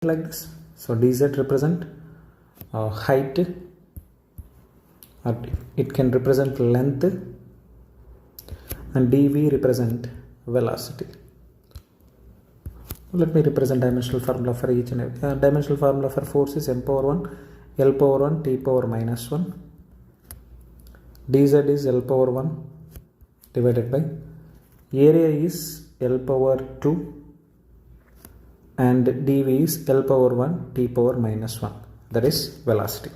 like this. So dz represent height, or it can represent length, and dv represent velocity. Let me represent dimensional formula for each and every. Dimensional formula for force is m power 1 L power 1 T power minus 1. dz is L power 1 divided by area is L power 2 and dv is L power 1 T power minus 1, that is velocity.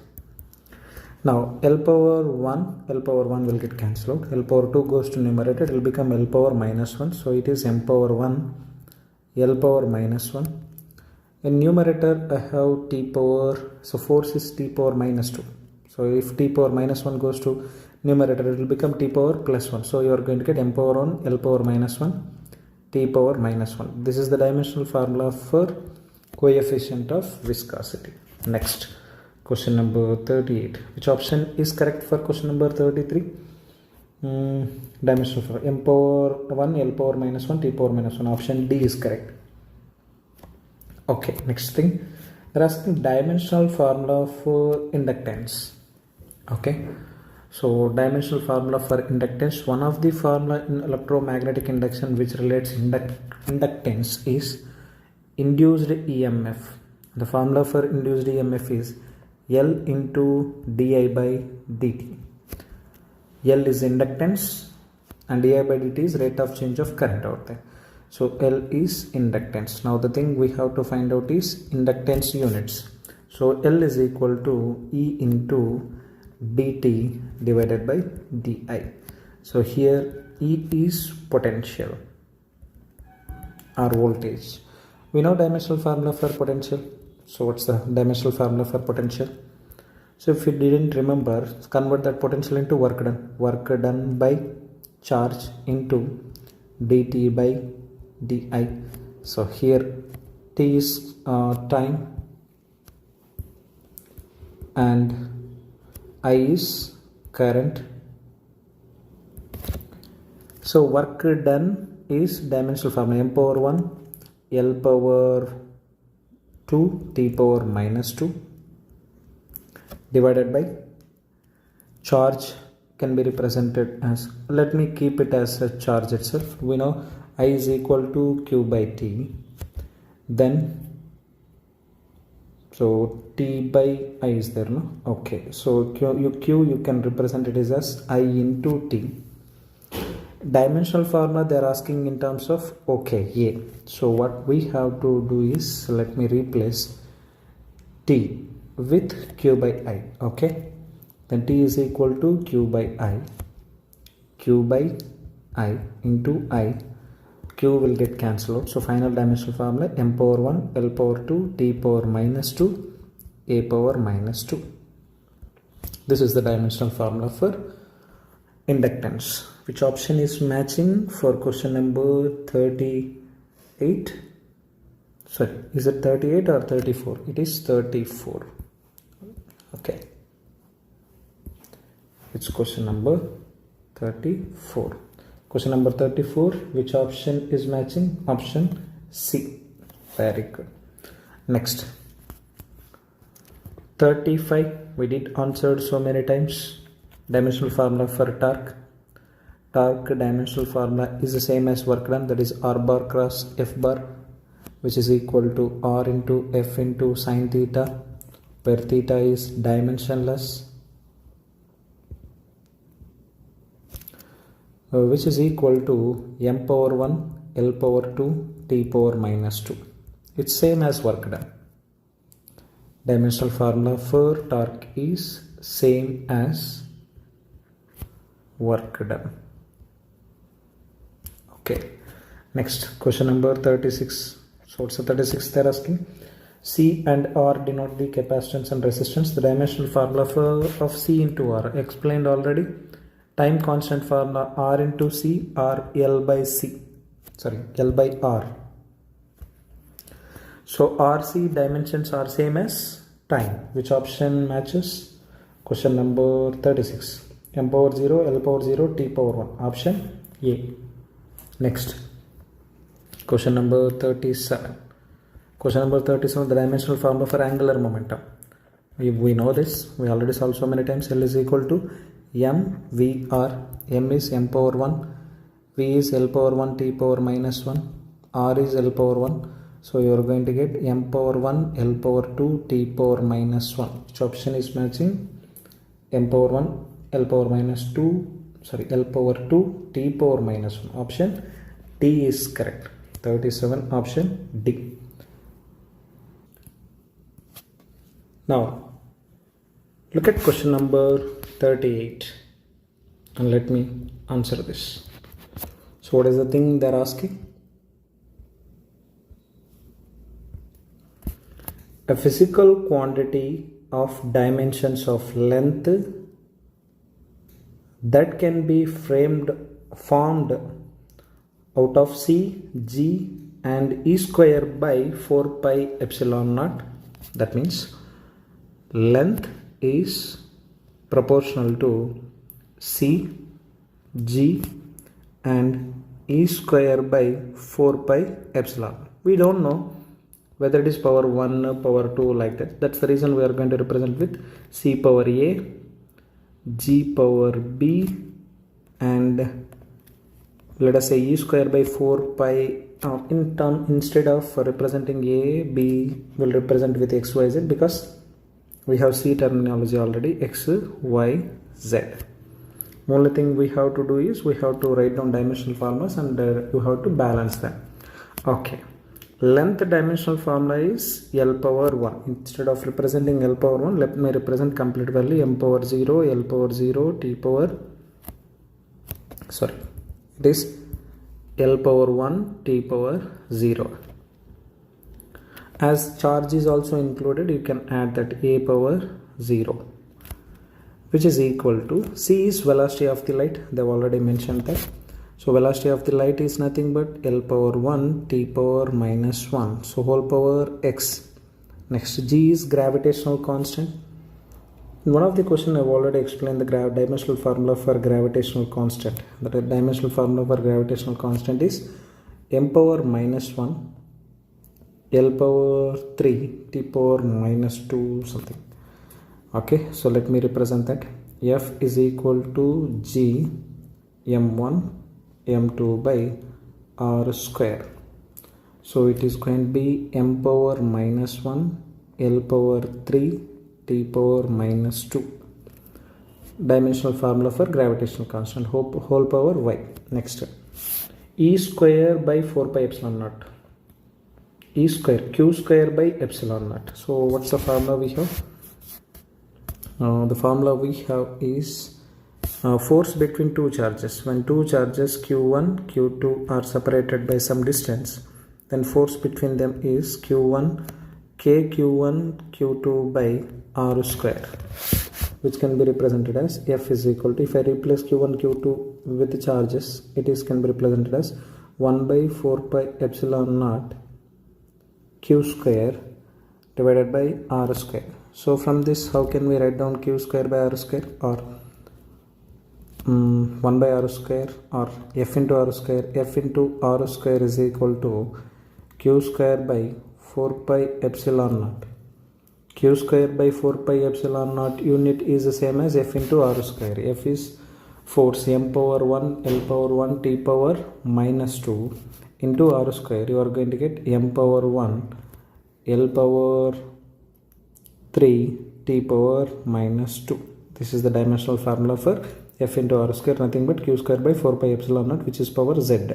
Now L power 1 will get cancelled out. L power 2 goes to numerator, it will become L power minus 1. So it is m power 1 L power minus 1. In numerator I have T power, so force is T power minus 2. So if T power minus 1 goes to numerator, it will become T power plus 1. So you are going to get m power 1 L power minus 1 T power minus 1. This is the dimensional formula for coefficient of viscosity. Next, question number 38. Which option is correct for question number 33? Dimensional formula m power 1 L power minus 1 T power minus 1. Option D is correct. Okay, next thing, they're asking dimensional formula for inductance. Okay, so dimensional formula for inductance, one of the formula in electromagnetic induction which relates inductance is induced EMF. The formula for induced EMF is L into di by dt. L is inductance and di by dt is rate of change of current out there. So L is inductance. Now the thing we have to find out is inductance units. So L is equal to E into dt divided by di. So here E is potential or voltage. We know dimensional formula for potential. So what's the dimensional formula for potential? So if you didn't remember, convert that potential into work done. Work done by charge into dt by di. So here t is time and I is current. So work done is dimensional formula m power 1 L power 2 T power minus 2 divided by charge can be represented as, let me keep it as a charge itself. We know I is equal to Q by T, then so T by I is there, no? Okay, so Q you can represent it as I into T. Dimensional formula they are asking in terms of A. So what we have to do is, let me replace T with Q by I. Okay, then T is equal to Q by I. Q by I into I. Q will get cancelled out. So final dimensional formula m power 1 L power 2 T power minus 2 A power minus 2. This is the dimensional formula for inductance. Which option is matching for question number 38? Sorry, is it 38 or 34? It is 34. Okay, it's question number 34. Question number 34, which option is matching? Option C. Very good. Next, 35, we did answered so many times. Dimensional formula for torque. Torque dimensional formula is the same as work done, that is R bar cross F bar, which is equal to R into F into sine theta, where theta is dimensionless, which is equal to m power 1 L power 2 T power minus 2. It's same as work done. Dimensional formula for torque is same as work done. Okay, next question number 36. So what's the 36 they're asking? C and R denote the capacitance and resistance. The dimensional formula of C into R explained already. Time constant formula R into C or L by C. Sorry, L by R. So RC dimensions are same as time. Which option matches? Question number 36. M power 0, L power 0, T power 1. Option A. Next, question number 37. Question number 37, the dimensional formula for angular momentum. We know this, we already solved so many times. L is equal to mvr. M is m power 1, v is l power 1 t power minus 1, r is l power 1. So you are going to get m power 1 l power 2 t power minus 1. Which option is matching? M power 1 l power minus 2, sorry, l power 2 t power minus 1. Option D is correct. 37, option D. Now look at question number 38 and let me answer this. So what is the thing they are asking? A physical quantity of dimensions of length that can be formed out of C, G and E square by 4 pi epsilon naught. That means length is proportional to C, G and E square by 4 pi epsilon. We don't know whether it is power 1, power 2 like that. That's the reason we are going to represent with C power A, G power B and let us say E square by 4 pi. Instead of representing A, B will represent with X, Y, Z because we have C terminology already, X, Y, Z. Only thing we have to do is we have to write down dimensional formulas and you have to balance them. Okay. Length dimensional formula is L power 1. Instead of representing L power 1, let me represent complete value M power 0, L power 0, T power, sorry, it is L power 1, T power 0. As charge is also included, you can add that A power 0, which is equal to C is velocity of the light. They have already mentioned that. So velocity of the light is nothing but L power 1 T power minus 1. So whole power X. Next, G is gravitational constant. In one of the questions I have already explained the dimensional formula for gravitational constant. The dimensional formula for gravitational constant is m power minus 1 L power 3 T power minus 2 something. Okay, so let me represent that. F is equal to G m1 m2 by r square. So it is going to be m power minus 1 L power 3 T power minus 2. Dimensional formula for gravitational constant, whole power y. Next, E square by 4 pi epsilon naught. E square, Q square by epsilon naught. So what's the formula we have? The formula we have is force between two charges. When two charges Q1, Q2 are separated by some distance, then force between them is Q1, KQ1, Q2 by R square, which can be represented as F is equal to, if I replace Q1, Q2 with the charges, it is can be represented as 1 by 4 pi epsilon naught Q square divided by R square. So from this, how can we write down Q square by R square, or 1 by R square, or F into R square? F into R square is equal to Q square by 4 pi epsilon naught. Q square by 4 pi epsilon naught unit is the same as F into R square. F is force m power 1 L power 1 T power minus 2 into R square. You are going to get m power 1 L power 3 T power minus 2. This is the dimensional formula for F into R square, nothing but Q square by 4 pi epsilon naught, which is power Z.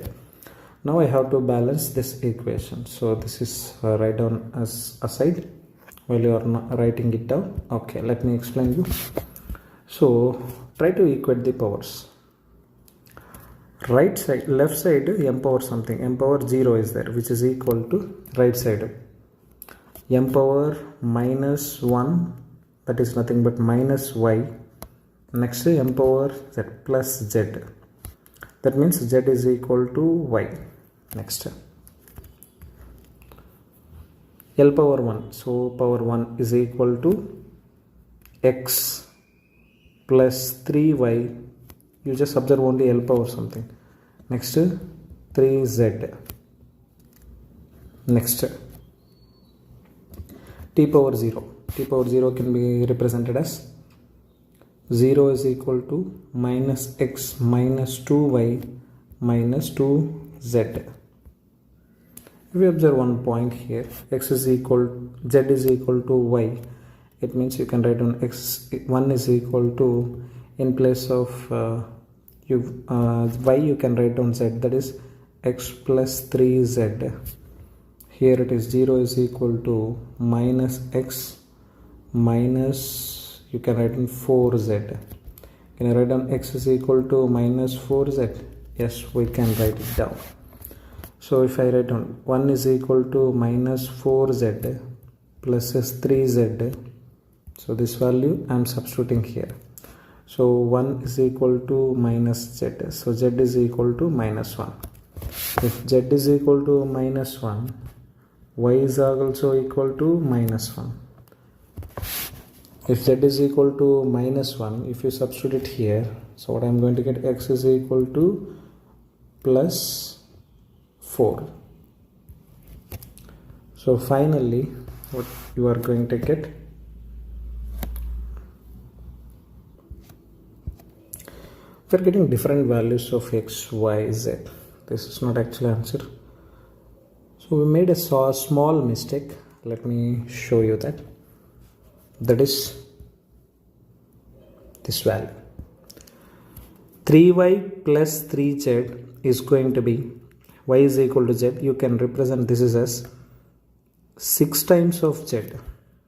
Now I have to balance this equation. So this is write down as aside while you are not writing it down. Okay, let me explain you. So try to equate the powers. Right side, left side m power something, m power 0 is there, which is equal to right side m power minus 1, that is nothing but minus y. Next m power z plus z, that means z is equal to y. Next, L power 1, so power 1 is equal to x plus 3y. You just observe only L power something. Next 3z. Next t power 0. T power 0 can be represented as 0 is equal to minus x minus 2y minus 2z. If we observe one point here, z is equal to y, it means you can write on x1 is equal to, in place of y you can write on z, that is x plus 3z. Here it is 0 is equal to minus x minus, you can write on 4z. Can I write down x is equal to minus 4z? Yes, we can write it down. So if I write on 1 is equal to minus 4z plus 3z, so this value I am substituting here. So 1 is equal to minus z, so z is equal to minus 1. If z is equal to minus 1, y is also equal to minus 1. If z is equal to minus 1, if you substitute it here, so what I am going to get, x is equal to plus 4. So finally what you are going to get, we are getting different values of x, y, z. This is not actually answer. So we made a small mistake. Let me show you that. That is this value. 3y plus 3z is going to be, y is equal to z. You can represent this is as 6 times of z.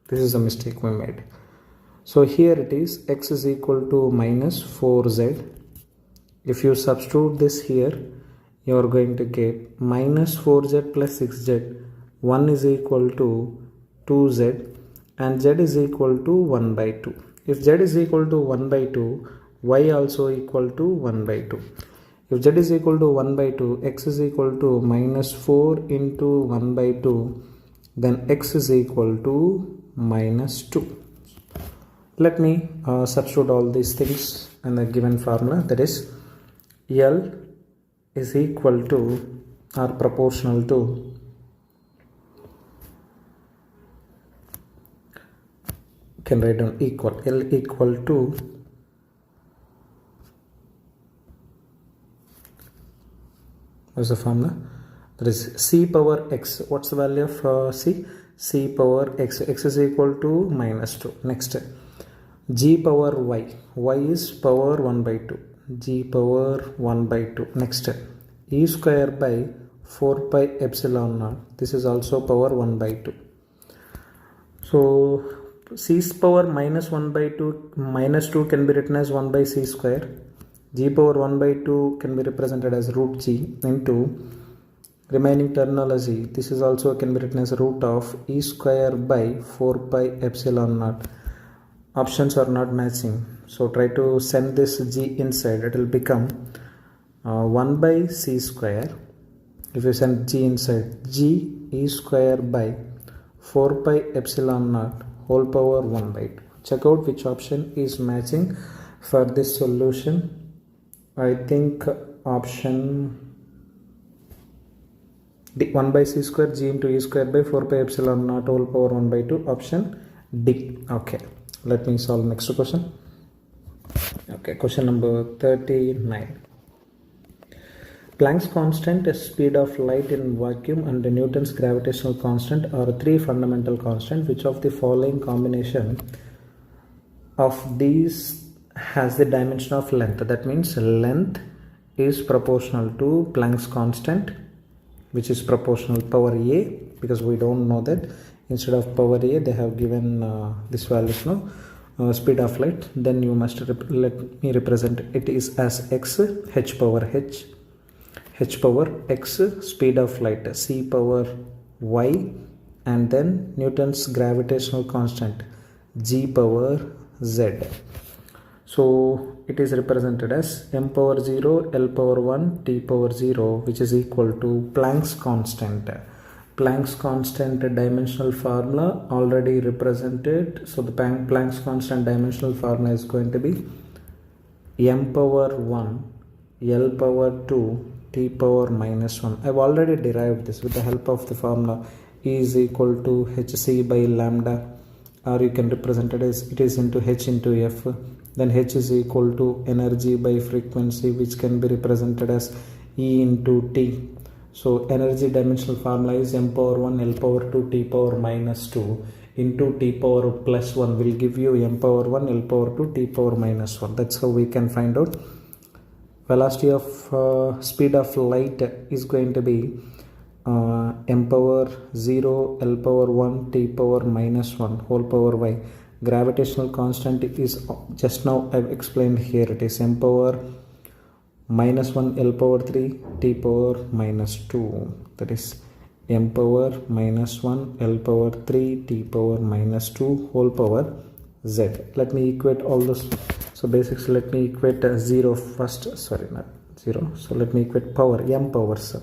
This is a mistake we made. So here it is x is equal to minus 4z. If you substitute this here, you are going to get minus 4z plus 6z. 1 is equal to 2z and z is equal to 1 by 2. If z is equal to 1 by 2, y also equal to 1 by 2. If z is equal to 1 by 2, x is equal to minus 4 into 1 by 2, then x is equal to minus 2. Let me substitute all these things in the given formula, that is L is equal to or proportional to can write down equal, L equal to what's the formula? That is c power x. What's the value of c? C power x. X is equal to minus 2. Next, g power y. Y is power 1 by 2. G power 1 by 2. Next, e square by 4 pi epsilon naught. This is also power 1 by 2. So c power minus 1 by 2 minus 2 can be written as 1 by c square. G power 1 by 2 can be represented as root g into remaining terminology. This is also can be written as root of e square by 4 pi epsilon naught. Options are not matching, so try to send this g inside. It will become 1 by c square. If you send g inside, g e square by 4 pi epsilon naught whole power 1 by 2. Check out which option is matching for this solution. I think option D, 1 by c square, g into e square by 4 pi epsilon naught whole power 1 by 2, option D. Okay, let me solve next question. Okay, question number 39. Planck's constant, speed of light in vacuum, and Newton's gravitational constant are three fundamental constants. Which of the following combination of these has the dimension of length? That means length is proportional to Planck's constant, which is proportional power a, because we don't know that. Instead of power a, they have given this value, speed of light. Then you must let me represent it is as x, h power x, speed of light c power y, and then Newton's gravitational constant g power z. So it is represented as m power 0, L power 1, t power 0, which is equal to Planck's constant. Planck's constant dimensional formula already represented. So the Planck's constant dimensional formula is going to be m power 1, L power 2, t power minus 1. I've already derived this with the help of the formula E is equal to hc by lambda, or you can represent it as it is into h into f. Then h is equal to energy by frequency, which can be represented as E into T. So energy dimensional formula is m power 1 L power 2 T power minus 2 into T power plus 1 will give you m power 1 L power 2 T power minus 1. That's how we can find out velocity of speed of light is going to be m power 0 L power 1 T power minus 1 whole power y. Gravitational constant is just now I've explained here, it is m power minus 1 L power 3 T power minus 2, that is m power minus 1 L power 3 T power minus 2 whole power z. Let me equate all those. So basics, let me equate 0 first, sorry not 0, so let me equate power m powers,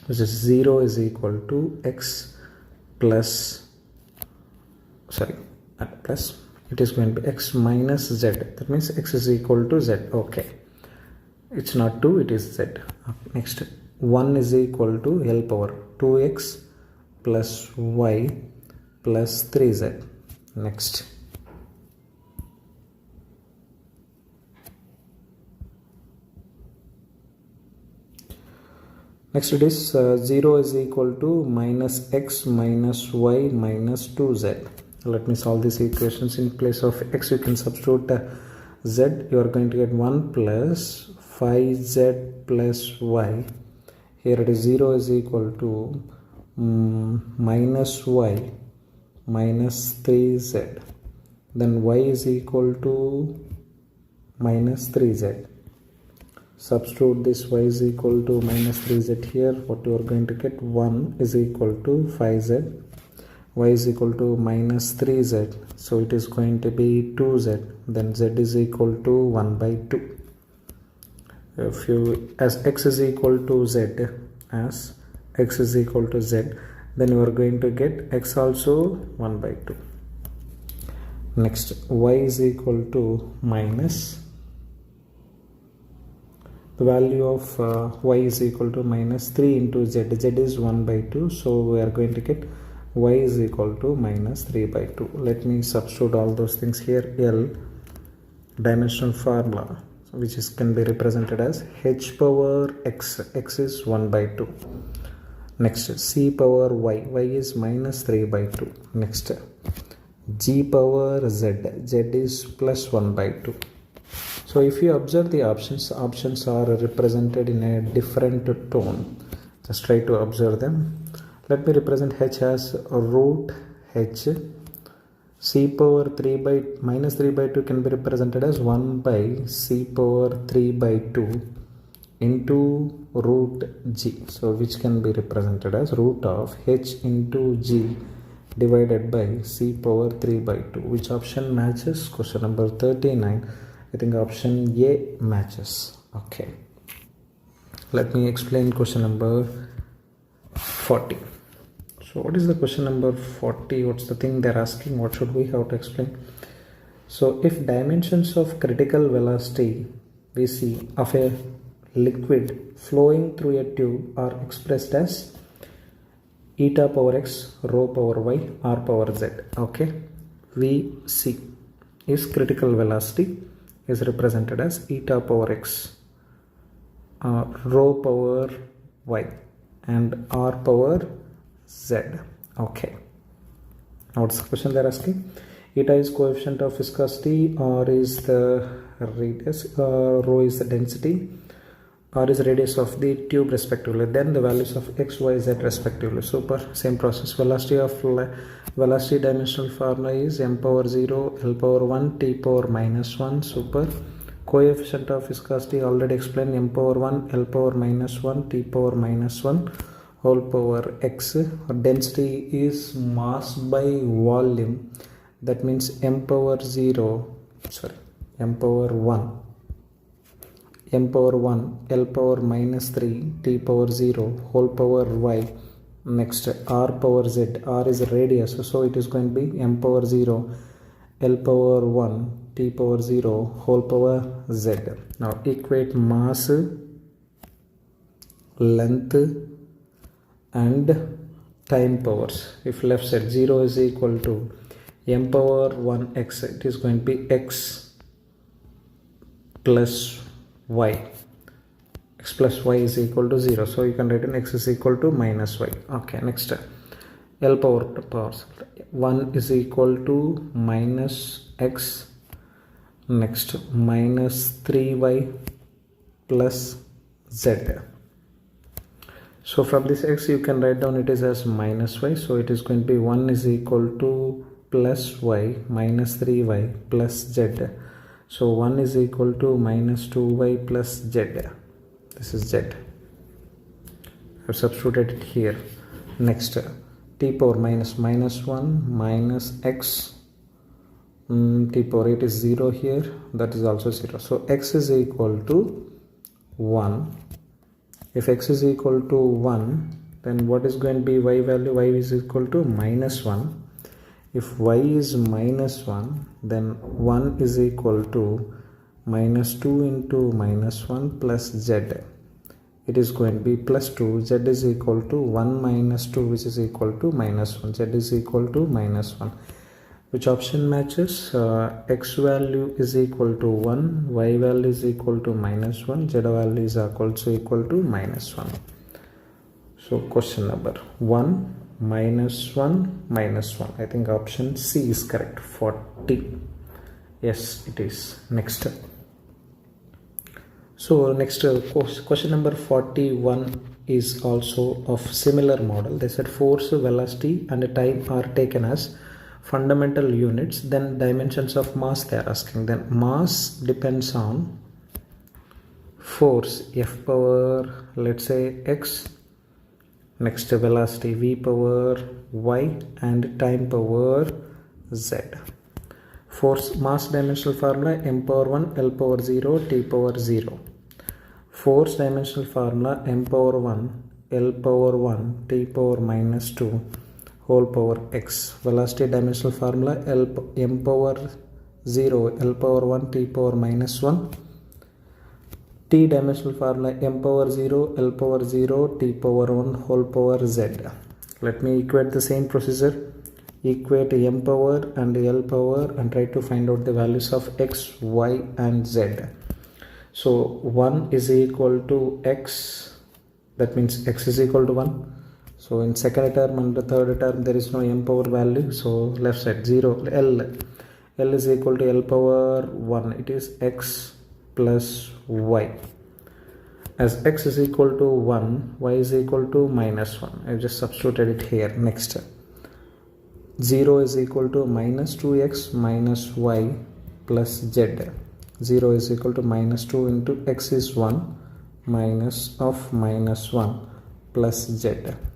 which is 0 is equal to x plus, sorry plus, it is going to be x minus z, that means x is equal to z. Okay, it's not 2, it is z. Next, 1 is equal to L power 2x plus y plus 3z. Next, it is 0 is equal to minus x minus y minus 2z. Let me solve these equations. In place of x you can substitute z. You are going to get 1 plus 5z plus y. Here it is 0 is equal to minus y minus 3z. Then y is equal to minus 3z. Substitute this y is equal to minus 3z here. What you are going to get, 1 is equal to 5z. Y is equal to minus 3z. So it is going to be 2z. Then z is equal to 1 by 2. If you, as x is equal to z, as x is equal to z, then you are going to get x also 1 by 2. Next, y is equal to minus, the value of y is equal to minus 3 into z. Z is 1 by 2, so we are going to get y is equal to minus 3 by 2. Let me substitute all those things here. L dimensional formula, which is can be represented as h power x, x is 1 by 2. Next, c power y, y is minus 3 by 2. Next, g power z, z is plus 1 by 2. So if you observe the options are represented in a different tone. Just try to observe them. Let me represent h as root h. C power 3 by minus 3 by 2 can be represented as 1 by c power 3 by 2 into root g. So which can be represented as root of h into g divided by c power 3 by 2. Which option matches? Question number 39. I think option A matches. Okay. Let me explain question number 40. So what is the question number 40? What's the thing they're asking? What should we have to explain? So if dimensions of critical velocity we see of a liquid flowing through a tube are expressed as eta power x, rho power y, r power z. Okay. Vc is critical velocity is represented as eta power x, rho power y and r power z. Okay. Now what's the question they're asking? Eta is coefficient of viscosity, r is the radius, rho is the density, r is radius of the tube respectively. Then the values of x, y, z respectively. Super. Same process. Velocity dimensional formula is m power 0 L power 1 T power minus 1. Super. Coefficient of viscosity already explained, m power 1 L power minus 1 T power minus 1 whole power x. Density is mass by volume. That means m power 1 L power minus 3 T power 0 whole power y. Next, r power z, r is radius, so it is going to be m power 0 L power 1 T power 0 whole power z. Now equate mass, length and time powers. If left side 0 is equal to m power 1 x, it is going to be x plus y. X plus y is equal to 0. So you can write in x is equal to minus y. Okay, next L power 1 is equal to minus x. Next minus 3y plus z. So from this x you can write down it is as minus y. So it is going to be 1 is equal to plus y minus 3y plus z. So 1 is equal to minus 2y plus z. This is z. I have substituted it here. Next t power minus 1 minus x. T power 8 is 0 here. That is also 0. So x is equal to 1. If x is equal to 1, then what is going to be y value? Y is equal to minus 1. If y is minus 1, then 1 is equal to minus 2 into minus 1 plus z. It is going to be plus 2. Z is equal to 1 minus 2, which is equal to minus 1. Z is equal to minus 1. Which option matches? X value is equal to 1, y value is equal to minus 1, z value is also equal to minus 1. So question number 1, minus 1, minus 1. I think option C is correct. 40. Yes, it is. Next. So next question number 41 is also of similar model. They said force, velocity and time are taken as fundamental units, then dimensions of mass they are asking. Then mass depends on force F power, let's say x, next velocity V power y, and time power z. Force mass dimensional formula m power 1 L power 0 T power 0. Force dimensional formula m power 1 L power 1 T power minus 2 whole power x. Velocity dimensional formula m power 0 L power 1 T power minus 1. T dimensional formula m power 0 L power 0 T power 1 whole power z. Let me equate the same procedure. Equate m power and L power and try to find out the values of x, y and z. So 1 is equal to x, that means x is equal to 1. So in second term and the third term there is no m power value, so left side 0. L is equal to L power 1, it is x plus y. As x is equal to 1, y is equal to minus 1. I have just substituted it here. Next 0 is equal to minus 2x minus y plus z. 0 is equal to minus 2 into x is 1 minus of minus 1 plus z.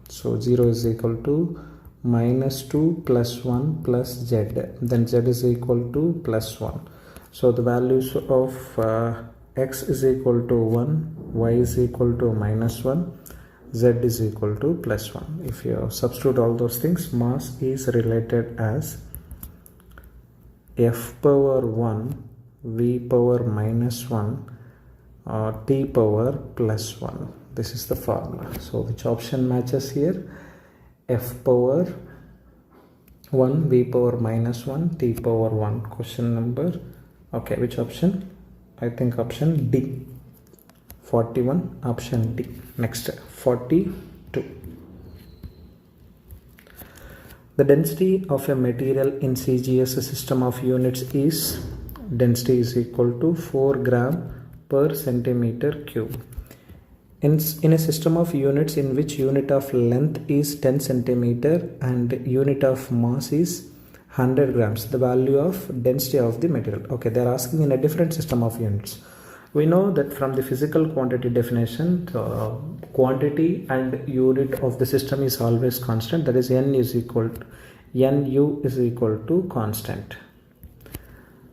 So 0 is equal to minus 2 plus 1 plus z. Then z is equal to plus 1. So the values of x is equal to 1, y is equal to minus 1, z is equal to plus 1. If you substitute all those things, mass is related as F power 1 V power minus 1 T power plus 1. This is the formula. So which option matches here? F power 1 V power minus 1 T power 1. Question number, okay, which option? I think option D. 41, option D. Next 42. The density of a material in CGS system of units is, density is equal to 4 gram per centimeter cube. In a system of units in which unit of length is 10 centimeter and unit of mass is 100 grams, the value of density of the material. Okay, they are asking in a different system of units. We know that from the physical quantity definition, quantity and unit of the system is always constant. That is N is equal to, Nu is equal to constant.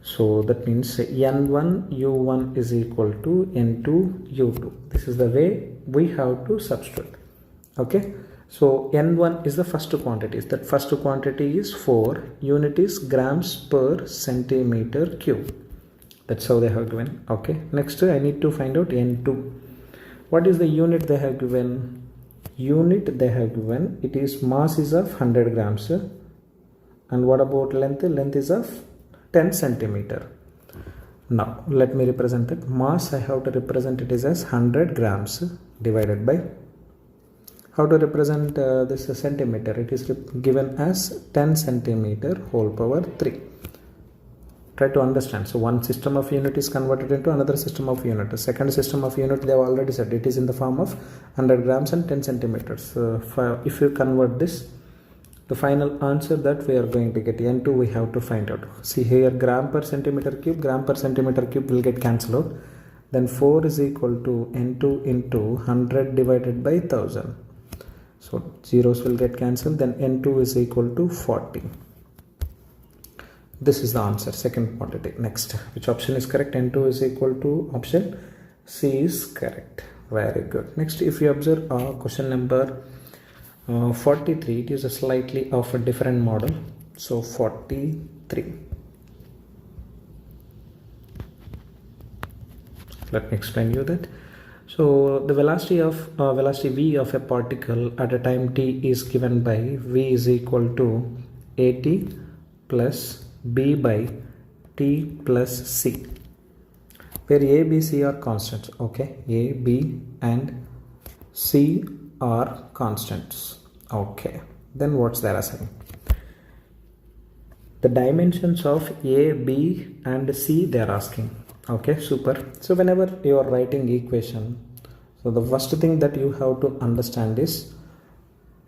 So that means N1 U1 is equal to N2 U2. This is the way we have to substitute. Okay. So N1 is the first quantity. That first quantity is 4. Unit is grams per centimeter cube. That's how they have given. Okay. Next I need to find out N2. What is the unit they have given? Unit they have given, it is mass is of 100 grams. And what about length? Length is of 10 centimeter. Now let me represent it. Mass I have to represent it is as 100 grams divided by, how to represent this centimeter? It is given as 10 centimeter whole power 3. Try to understand. So one system of unit is converted into another system of unit. The second system of unit, they have already said it is in the form of 100 grams and 10 centimeters. If you convert this, the final answer that we are going to get, N2 we have to find out. See here, gram per centimeter cube will get cancelled out. Then 4 is equal to N2 into 100 divided by 1000. So zeros will get cancelled. Then N2 is equal to 40. This is the answer, second quantity. Next, which option is correct? N2 is equal to option C is correct. Very good. Next, if you observe question number 43, it is a slightly of a different model. So 43. Let me explain you that. So the velocity v of a particle at a time t is given by v is equal to at plus b by t plus c, where a, b, c are constants. Okay, a, b and c are constants. Okay, then what's there asking? The dimensions of a, b and c they are asking. Okay, super. So whenever you are writing equation, so the first thing that you have to understand is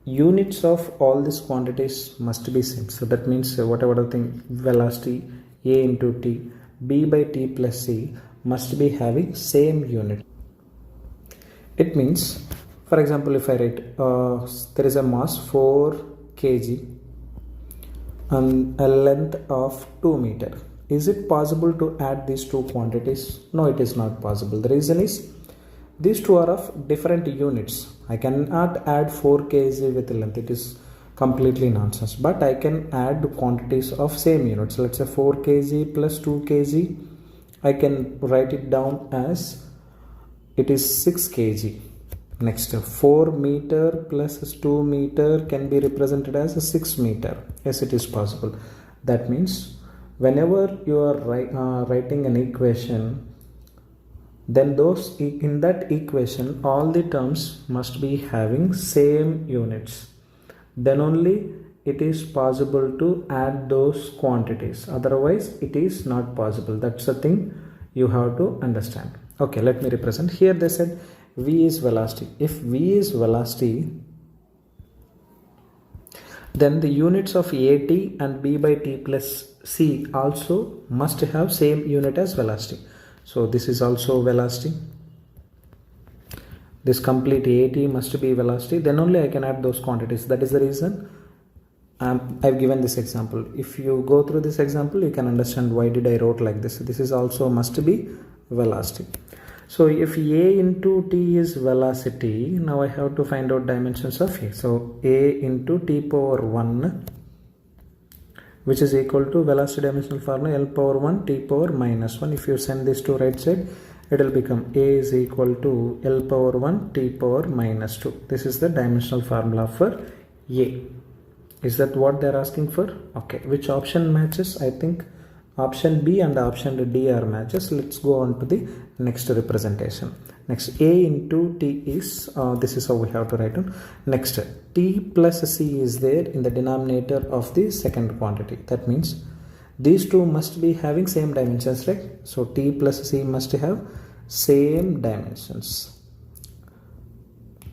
units of all these quantities must be same. So that means whatever the thing, velocity a into t, b by t plus c must be having same unit. It means, for example, if I write there is a mass 4 kg and a length of 2 meter. Is it possible to add these two quantities? No, it is not possible. The reason is these two are of different units. I cannot add 4 kg with length. It is completely nonsense. But I can add quantities of same units. Let's say 4 kg plus 2 kg. I can write it down as it is 6 kg. Next, 4 meter plus 2 meter can be represented as a 6 meter. Yes, it is possible. That means whenever you are writing an equation, then those in that equation all the terms must be having same units. Then only it is possible to add those quantities. Otherwise it is not possible. That's the thing you have to understand. Okay, let me represent. Here they said v is velocity. If v is velocity, then the units of at and b by t plus c also must have same unit as velocity. So this is also velocity. This complete at must be velocity. Then only I can add those quantities. That is the reason I've given this example. If you go through this example, you can understand why did I wrote like this. This is also must be velocity. So if a into t is velocity, now I have to find out dimensions of a. So a into t power 1, which is equal to velocity dimensional formula L power 1 t power minus 1. If you send this to right side, it will become a is equal to L power 1 t power minus 2. This is the dimensional formula for a. Is that what they are asking for? Okay, which option matches? I think option B and option D are matches. Let's go on to the next representation. Next, a into t is, this is how we have to write down. Next, t plus c is there in the denominator of the second quantity. That means these two must be having same dimensions, right? So t plus c must have same dimensions.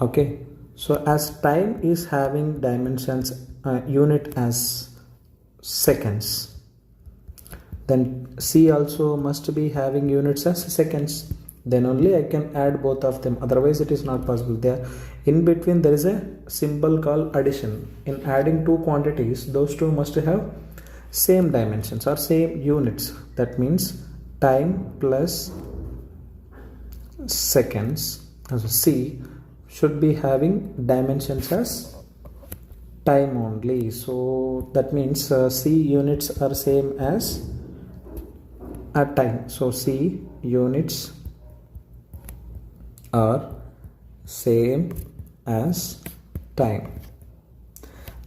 Okay, so as time is having dimensions unit as seconds, then c also must be having units as seconds. Then only I can add both of them. Otherwise it is not possible. There in between there is a symbol called addition. In adding two quantities, those two must have same dimensions or same units. That means time plus seconds, so c should be having dimensions as time only. So that means c units are same as at time. So c units are same as time.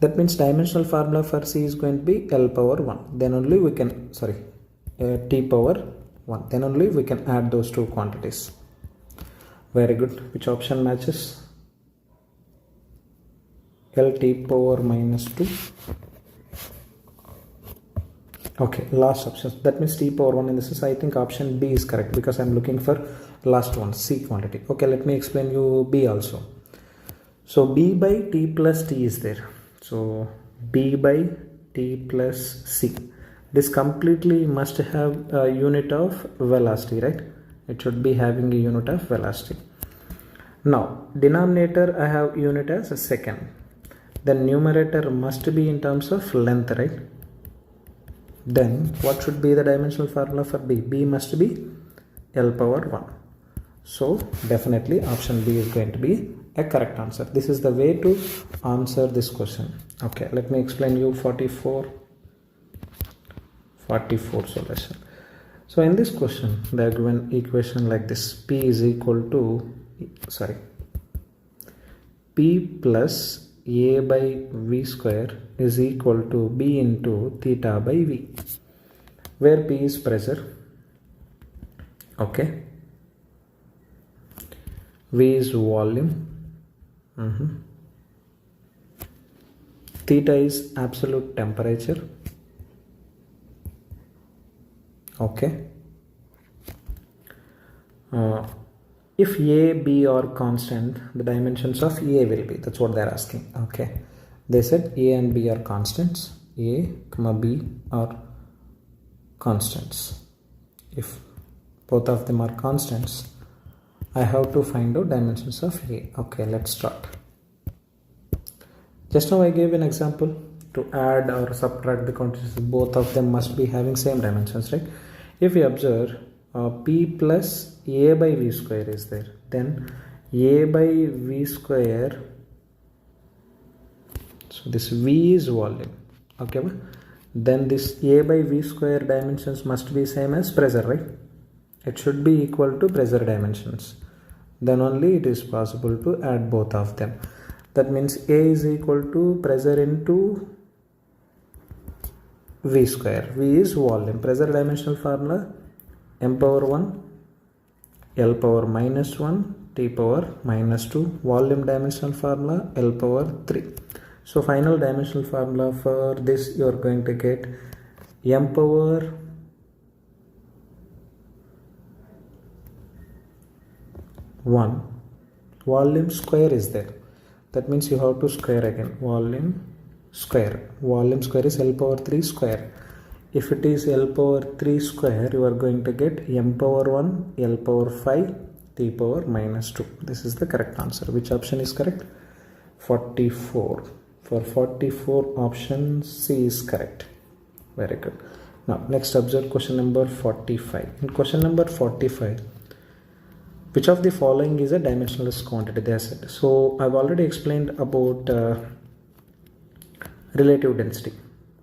That means dimensional formula for C is going to be L power 1. Then only we can, T power 1. Then only we can add those two quantities. Very good. Which option matches? L T power minus 2. Okay, last option. That means T power 1 in this is, I think option B is correct because I'm looking for last one, C quantity. Okay, let me explain you B also. So B by T plus T is there. So B by T plus C. This completely must have a unit of velocity, right? It should be having a unit of velocity. Now, denominator I have unit as a second. The numerator must be in terms of length, right? Then what should be the dimensional formula for B? B must be L power 1. So definitely option B is going to be a correct answer. This is the way to answer this question. Okay, let me explain you 44 solution. So in this question they are given equation like this: P is equal to P plus A by V square is equal to B into theta by V, where P is pressure, okay, V is volume, theta is absolute temperature, okay. If A, B are constant, the dimensions of A will be, that's what they are asking, okay. They said A and B are constants, A, B are constants. If both of them are constants, I have to find out dimensions of A. Okay, let's start. Just now I gave an example to add or subtract the quantities. Both of them must be having same dimensions, right? If we observe P plus A by V square is there, then A by V square, so this V is volume, okay, then this A by V square dimensions must be same as pressure, right? It should be equal to pressure dimensions. Then only it is possible to add both of them. That means A is equal to pressure into V square. V is volume. Pressure dimensional formula M power 1, L power minus 1, T power minus 2. Volume dimensional formula L power 3. So final dimensional formula for this you are going to get M power 1. Volume square is there. That means you have to square again. Volume square. Volume square is L power 3 square. If it is L power 3 square, you are going to get M power 1, L power 5, T power minus 2. This is the correct answer. Which option is correct? 44. For 44, option C is correct. Very good. Now, next observe question number 45. In question number 45, which of the following is a dimensionless quantity? They said. So I've already explained about relative density.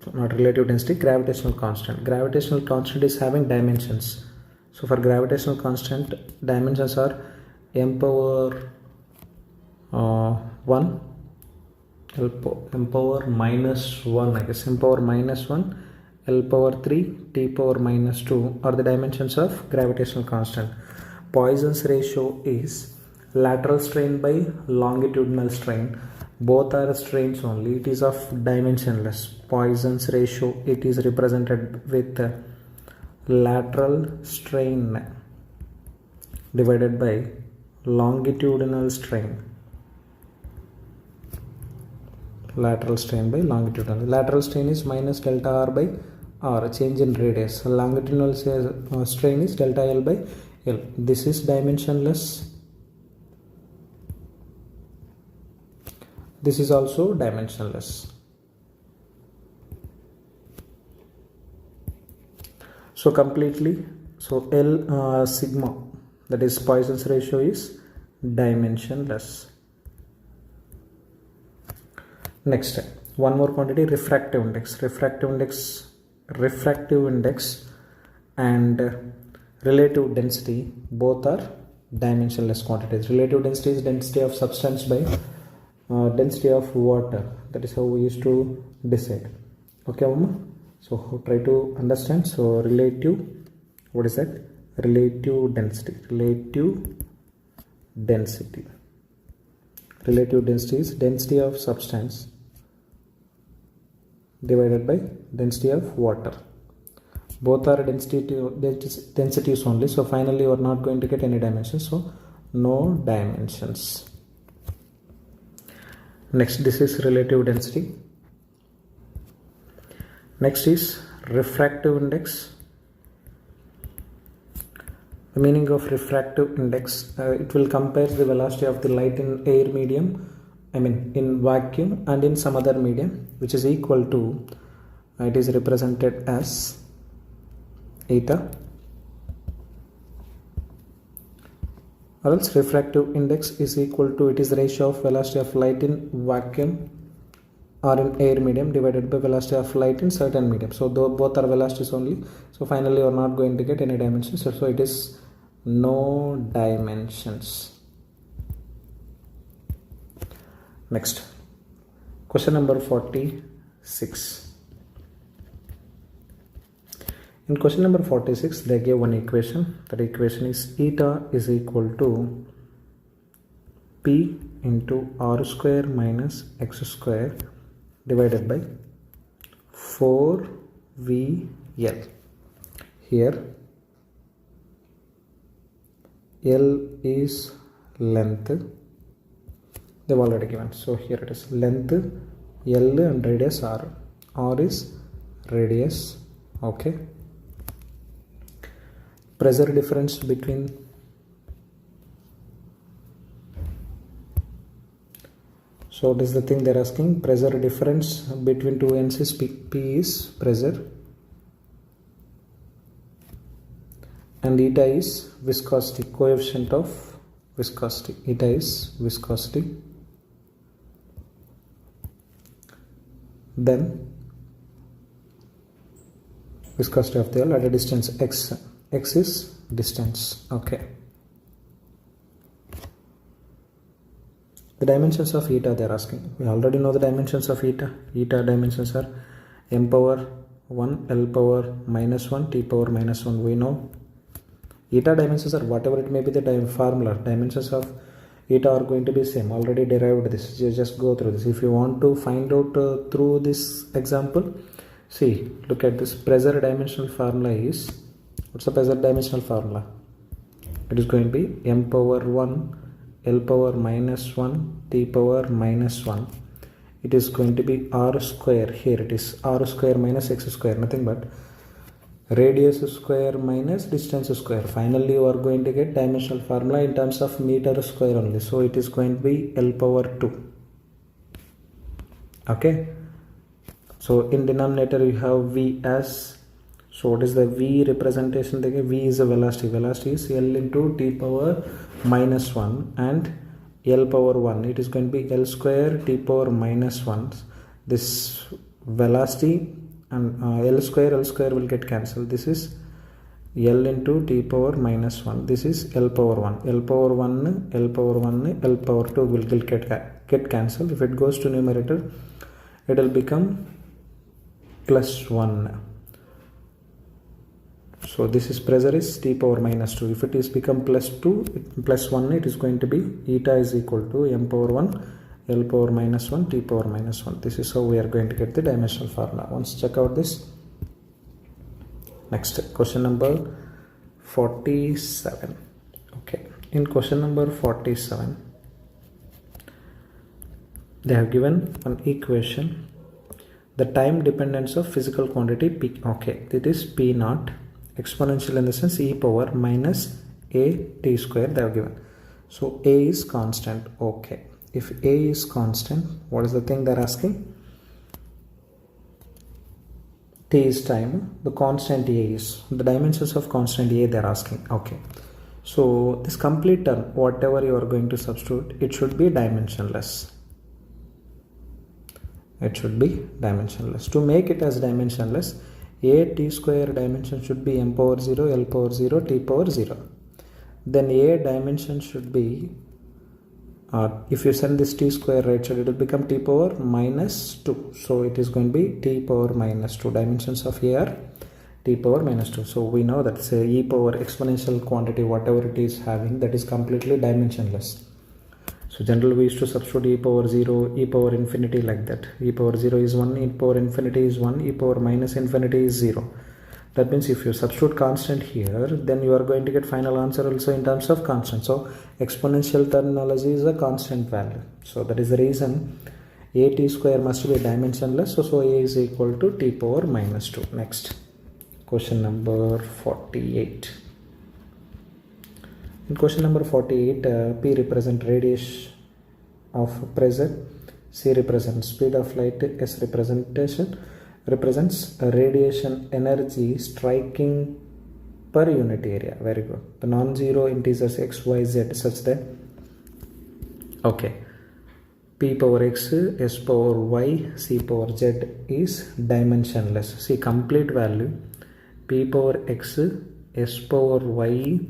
So not relative density, gravitational constant. Gravitational constant is having dimensions. So for gravitational constant, dimensions are M power 1, M power minus 1, I guess M power minus 1, L power 3, T power minus 2 are the dimensions of gravitational constant. Poisson's ratio is lateral strain by longitudinal strain. Both are strains only. It is of dimensionless. Poisson's ratio, it is represented with lateral strain divided by longitudinal strain. Lateral strain by longitudinal. Lateral strain is minus delta R by R, change in radius. Longitudinal strain is delta L by L. This is dimensionless. This is also dimensionless. So completely, so L sigma, that is Poisson's ratio, is dimensionless. Next, one more quantity, refractive index. Refractive index and relative density both are dimensionless quantities. Relative density is density of substance by density of water. That is how we used to decide. Okay, so try to understand. So relative, what is that? Relative density. Relative density is density of substance divided by density of water. Both are densities only. So finally you are not going to get any dimensions. So no dimensions. Next, this is relative density. Next is refractive index. The meaning of refractive index, it will compare the velocity of the light in air medium, in vacuum and in some other medium, which is equal to, it is represented as eta, or else refractive index is equal to, it is the ratio of velocity of light in vacuum or in air medium divided by velocity of light in certain medium. So both are velocities only. So finally you are not going to get any dimensions. So it is no dimensions. Next, question number 46. In question number 46, they gave one equation. That equation is eta is equal to P into R square minus X square divided by 4VL. Here L is length. They've already given. So here it is length L and radius R. R is radius. Okay. Pressure difference between so this is the thing they're asking. Pressure difference between two ends is P is pressure and eta is viscosity, coefficient of viscosity. Eta is viscosity. Then viscosity of the oil at a distance x. X is distance. Okay. The dimensions of eta they are asking. We already know the dimensions of eta. Eta dimensions are m power 1, L power minus 1, T power minus 1. We know eta dimensions are whatever it may be the formula. Dimensions of eta are going to be same. Already derived this. You just go through this. If you want to find out through this example, see, look at this. Pressure dimensional formula is, what's the pressure dimensional formula? It is going to be m power 1, L power minus 1, T power minus 1. It is going to be R square. Here it is R square minus X square. Nothing but radius square minus distance square. Finally you are going to get dimensional formula in terms of meter square only. So it is going to be L power 2. Okay. So in denominator you have V as, so what is the V representation? V is a velocity. Velocity is L into T power minus 1 and L power 1. It is going to be L square T power minus 1. This velocity and L square will get cancelled. This is L into T power minus 1. This is L power 1. L power 1, L power 1, L power 2 will get cancelled. If it goes to numerator, it will become plus 1. So this is pressure is T power minus 2. If it is become plus 2, plus 1, it is going to be eta is equal to m power 1, L power minus 1, T power minus 1. This is how we are going to get the dimensional formula. Once check out this. Next, question number 47. Okay. In question number 47, they have given an equation. The time dependence of physical quantity P. Okay. It is P naught. Exponential in the sense e power minus a t square they have given. So a is constant. Okay. If a is constant, what is the thing they are asking? T is time. The constant a is the dimensions of constant a they are asking. Okay. So this complete term, whatever you are going to substitute, it should be dimensionless. It should be dimensionless. To make it as dimensionless, a t square dimension should be m power 0, L power 0, T power 0. Then a dimension should be If you send this t square right side, it will become t power minus 2. So it is going to be t power minus 2. Dimensions of A are t power minus 2. So we know that say e power exponential quantity, whatever it is having, that is completely dimensionless. So generally we used to substitute e power 0, e power infinity like that. E power 0 is 1, e power infinity is 1, e power minus infinity is 0. That means if you substitute constant here, then you are going to get final answer also in terms of constant. So exponential terminology is a constant value. So that is the reason a t square must be dimensionless. So a is equal to t power minus 2. Next, question number 48. In question number 48, P represent radius of pressure, C represents speed of light, S represents radiation energy striking per unit area. Very good. The non-zero integers x, y, z such that P power x, S power y, C power z is dimensionless. See, complete value P power x, S power y,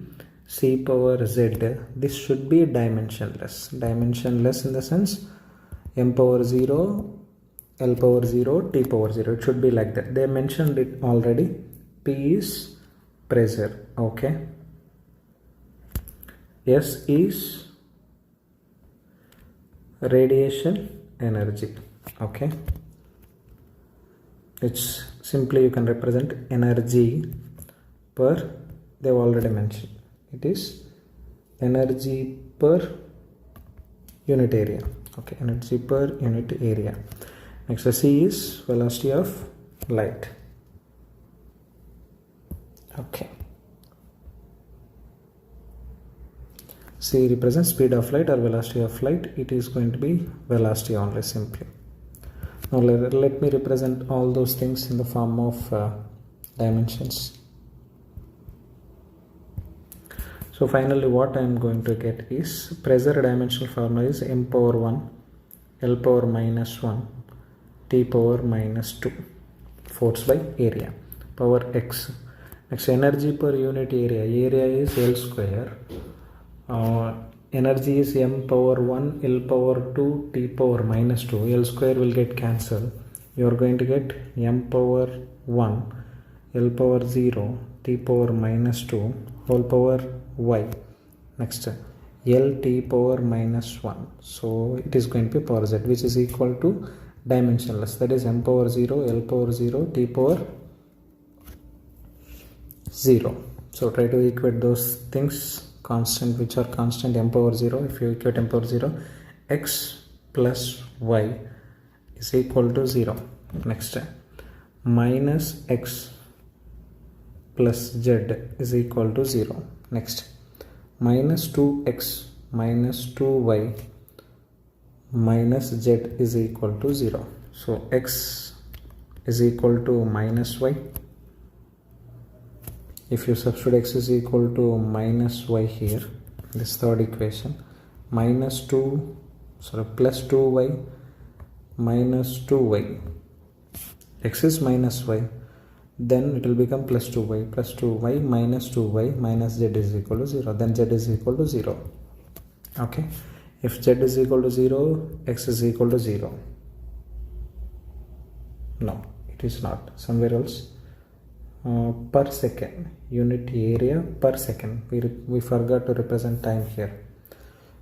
C power z, this should be dimensionless. Dimensionless in the sense m power 0, L power 0, T power 0. It should be like that. They mentioned it already. P is pressure. Okay. S is radiation energy. Okay. It's simply you can represent energy per, they've already mentioned. It is energy per unit area. Okay, energy per unit area. Next, the C is velocity of light. Okay. C represents speed of light or velocity of light. It is going to be velocity only simply. Now let me represent all those things in the form of dimensions. So finally what I am going to get is pressure dimensional formula is m power 1, L power minus 1, T power minus 2, force by area, power x. Next, energy per unit area. Area is L square. Energy is m power 1, L power 2, T power minus 2. L square will get cancelled. You are going to get m power 1, L power 0, T power minus 2, whole power y. Next, L T power minus 1. So it is going to be power z, which is equal to dimensionless. That is m power 0, L power 0, T power 0. So try to equate those things. Constant, which are constant, m power 0. If you equate m power 0, x plus y is equal to 0. Next, minus x plus z is equal to 0. Next, minus 2x minus 2y minus z is equal to 0. So x is equal to minus y. If you substitute x is equal to minus y here, this third equation, plus 2y minus 2y, x is minus y, then it will become plus 2y minus 2y minus z is equal to 0, then z is equal to 0. Okay, if z is equal to 0, x is equal to 0. No, it is not. Somewhere else. Per second, unit area per second. We forgot to represent time here.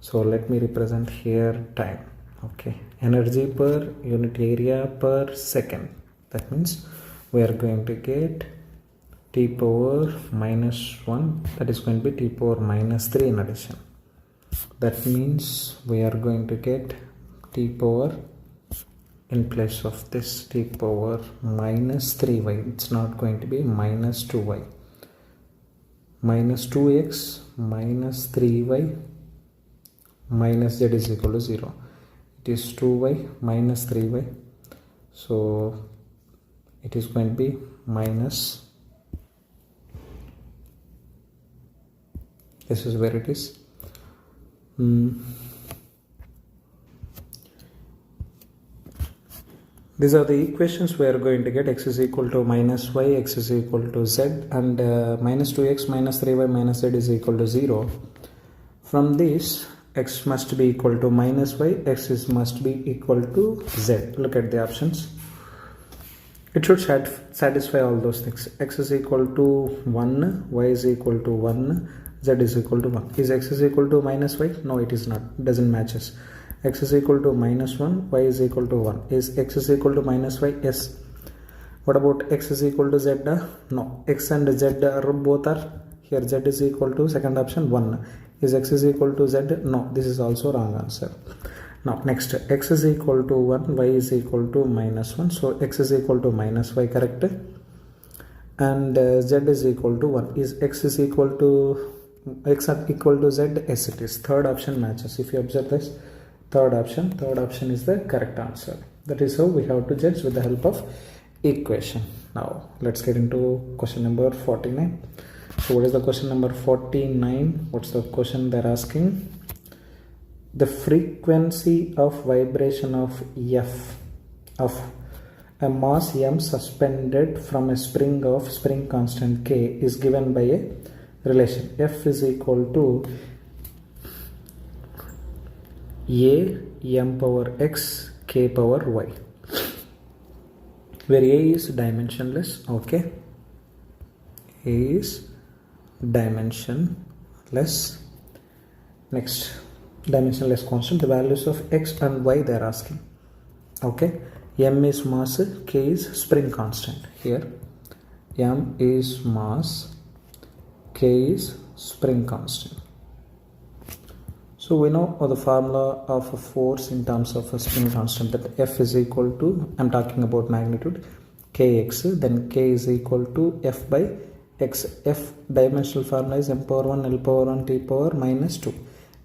So let me represent here time. Okay, energy per unit area per second. That means we are going to get t power minus 1. That is going to be t power minus 3 in addition. That means we are going to get t power in place of this t power minus 3y. It's not going to be minus 2y. Minus 2x minus 3y minus z is equal to 0. It is 2y minus 3y. So it is going to be minus, this is where it is. These are the equations we are going to get. X is equal to minus y, x is equal to z, and minus 2x minus 3y minus z is equal to 0. From this, x must be equal to minus y, x is must be equal to z. Look at the options. It should satisfy all those things. X is equal to 1, y is equal to 1, z is equal to 1. Is x is equal to minus y? No, it is not. It doesn't matches. X is equal to minus 1, y is equal to 1. Is x is equal to minus y? Yes. What about x is equal to z? No. X and z are both are here. Z is equal to second option 1. Is x is equal to z? No. This is also wrong answer. Now next, x is equal to 1, y is equal to minus 1. So x is equal to minus y, correct? And z is equal to 1. Is x is equal to x equal to z? Yes, it is. Third option matches. If you observe this, third option is the correct answer. That is how we have to judge with the help of equation. Now let's get into question number 49. So what is the question number 49? What's the question they're asking? The frequency of vibration of F of a mass M suspended from a spring of spring constant K is given by a relation. F is equal to A M power X K power Y, where A is dimensionless. Okay, A is dimensionless. Next, dimensionless constant, the values of x and y they are asking. Okay, M is mass, K is spring constant. Here M is mass, K is spring constant. So we know the formula of a force in terms of a spring constant, that F is equal to, I'm talking about magnitude, Kx, then K is equal to F by x. F dimensional formula is m power 1 L power 1 T power minus 2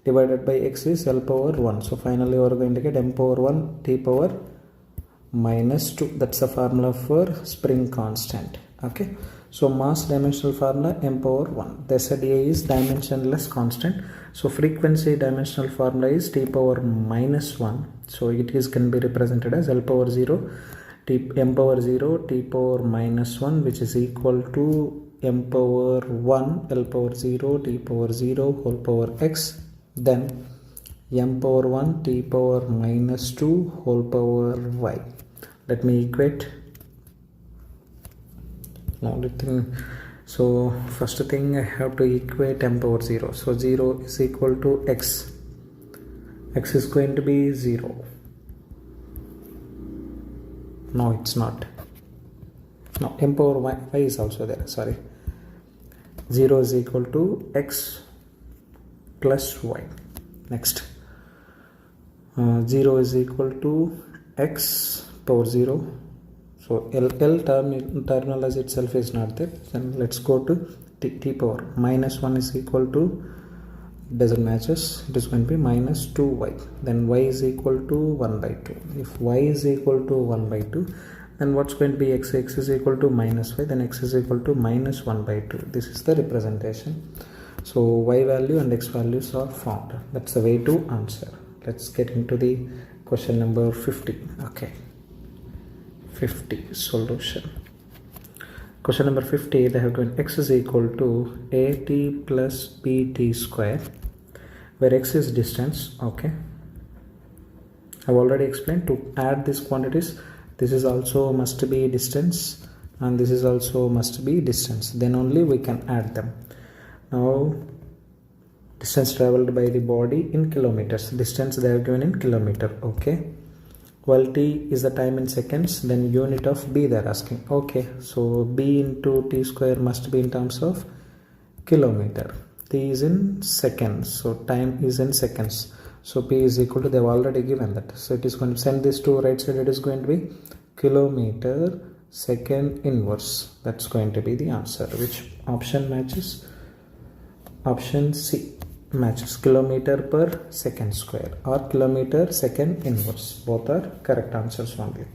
divided by x is L power 1. So finally we are going to get m power 1 T power minus 2. That's the formula for spring constant. Okay, so mass dimensional formula m power 1. They said A is dimensionless constant. So frequency dimensional formula is T power minus 1. So it is can be represented as L power 0 T m power 0 T power minus 1, which is equal to m power 1 L power 0 T power 0 whole power x, then m power 1 T power minus 2 whole power y. Let me equate. So first thing I have to equate m power 0. So 0 is equal to x. X is going to be 0. No, it's not. No, m power y is also there. Sorry. 0 is equal to x plus y. Next, 0 is equal to x power 0. So L terminal as itself is not there. Then let's go to t power minus 1 is equal to, doesn't matches. It is going to be minus 2y. Then y is equal to 1 by 2. If y is equal to 1 by 2, then what's going to be x? X is equal to minus y. Then x is equal to minus 1 by 2. This is the representation. So y value and x values are found. That's the way to answer. Let's get into the question number 50. Okay, 50 solution. Question number 50, they have given x is equal to at plus bt square, where x is distance. Okay, I've already explained to add these quantities. This is also must be distance and this is also must be distance. Then only we can add them. Now, distance traveled by the body in kilometers. Distance they have given in kilometer. Okay, while t is the time in seconds, then unit of b they are asking. Okay, so b into t square must be in terms of kilometer. T is in seconds, so time is in seconds. So p is equal to, they have already given that. So it is going to send this to right side. It is going to be kilometer second inverse. That's going to be the answer. Which option matches? Option C matches. Kilometer per second square or kilometer second inverse. Both are correct answers only.